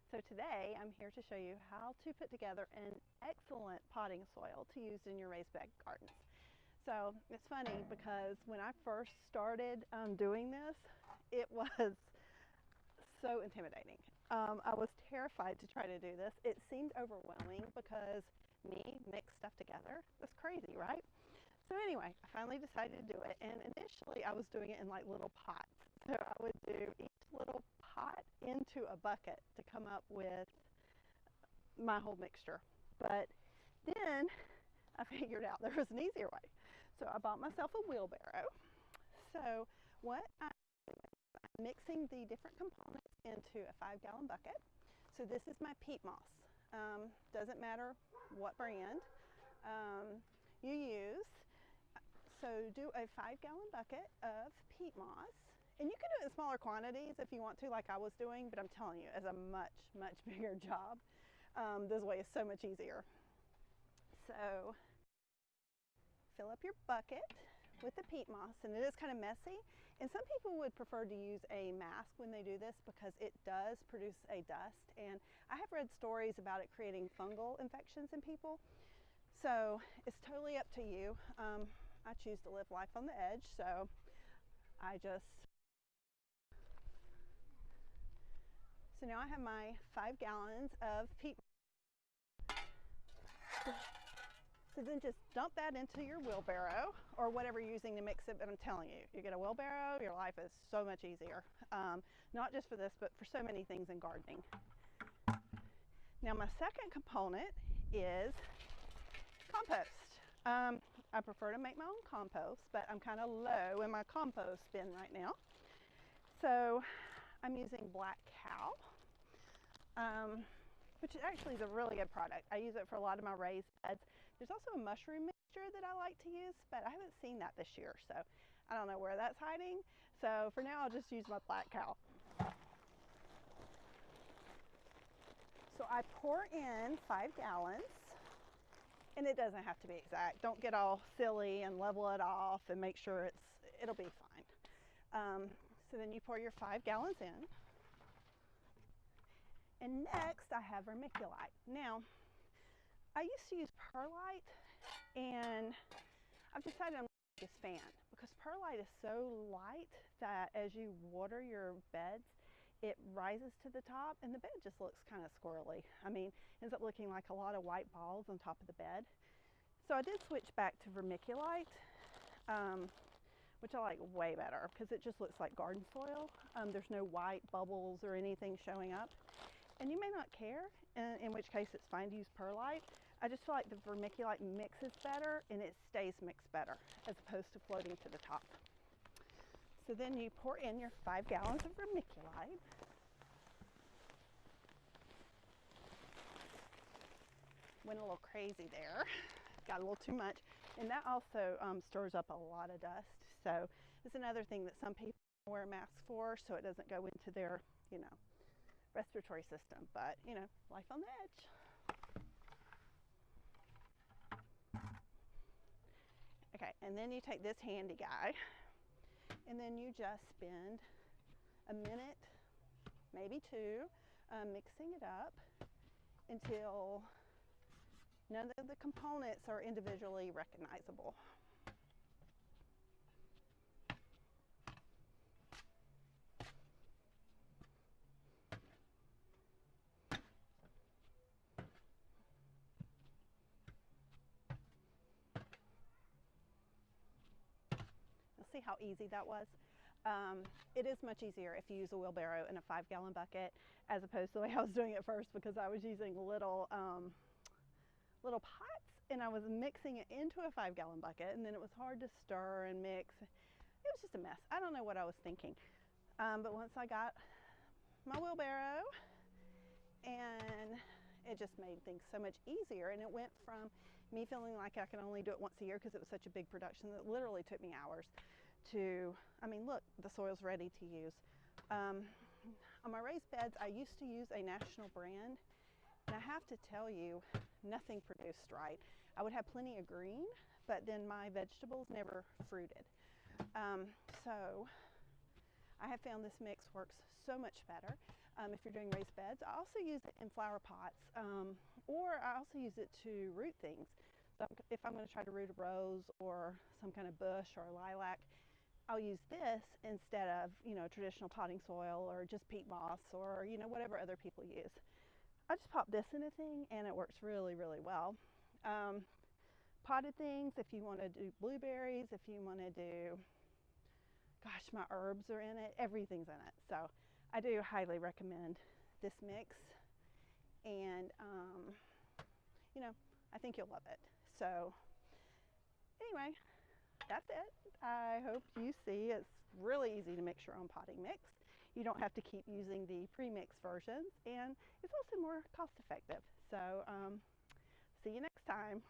So today I'm here to show you how to put together an excellent potting soil to use in your raised bed gardens. So it's funny because when I first started doing this, it was so intimidating. I was terrified to try to do this. It seemed overwhelming because me mix stuff together. That's crazy, right? So anyway, I finally decided to do it, and initially I was doing it in like little pots. So I would do each little pot into a bucket to come up with my whole mixture. But then I figured out there was an easier way. So I bought myself a wheelbarrow. So what I'm mixing the different components into a 5-gallon bucket. So this is my peat moss. Doesn't matter what brand you use. So do a 5-gallon bucket of peat moss. And you can do it in smaller quantities if you want to, like I was doing, but I'm telling you, it's a much, much bigger job. This way is so much easier. So fill up your bucket with the peat moss, and it is kind of messy. And some people would prefer to use a mask when they do this because it does produce a dust. And I have read stories about it creating fungal infections in people. So it's totally up to you. I choose to live life on the edge, so So now I have my 5 gallons of peat. So then just dump that into your wheelbarrow or whatever you're using to mix it. But I'm telling you, you get a wheelbarrow, your life is so much easier. Not just for this, but for so many things in gardening. Now my second component is compost. I prefer to make my own compost, but I'm kind of low in my compost bin right now. So I'm using Black Cow, which actually is a really good product. I use it for a lot of my raised beds. There's also a mushroom mixture that I like to use, but I haven't seen that this year, so I don't know where that's hiding. So for now, I'll just use my Black Cow. So I pour in 5 gallons. And it doesn't have to be exact. Don't get all silly and level it off and make sure it'll be fine. So then you pour your 5 gallons in. And next I have vermiculite. Now, I used to use perlite, and I've decided I'm not a biggest fan because perlite is so light that as you water your beds, it rises to the top and the bed just looks kind of squirrely. I mean, ends up looking like a lot of white balls on top of the bed. So I did switch back to vermiculite, which I like way better because it just looks like garden soil. There's no white bubbles or anything showing up. And you may not care, in which case it's fine to use perlite. I just feel like the vermiculite mixes better and it stays mixed better as opposed to floating to the top. So then you pour in your 5 gallons of vermiculite. Went a little crazy there. Got a little too much. And that also stirs up a lot of dust. So it's another thing that some people wear masks for so it doesn't go into their, respiratory system. But, life on the edge. Okay, and then you take this handy guy and then you just spend a minute, maybe 2, mixing it up until none of the components are individually recognizable. See how easy that was? It is much easier if you use a wheelbarrow in a 5-gallon bucket as opposed to the way I was doing it first because I was using little pots and I was mixing it into a 5-gallon bucket and then it was hard to stir and mix. It was just a mess. I don't know what I was thinking. But once I got my wheelbarrow, and it just made things so much easier, and it went from me feeling like I could only do it once a year because it was such a big production that it literally took me hours to, look, the soil's ready to use. On my raised beds, I used to use a national brand, and I have to tell you, nothing produced right. I would have plenty of green, but then my vegetables never fruited. So I have found this mix works so much better. if you're doing raised beds. I also use it in flower pots, or I also use it to root things. So if I'm going to try to root a rose or some kind of bush or lilac, I'll use this instead of, traditional potting soil or just peat moss or, whatever other people use. I just pop this in a thing and it works really, really well. Potted things, if you want to do blueberries, if you want to do, gosh, my herbs are in it, everything's in it. So I do highly recommend this mix, and I think you'll love it. So anyway, that's it. I hope you see it's really easy to mix your own potting mix. You don't have to keep using the pre-mixed versions, and it's also more cost effective. So see you next time.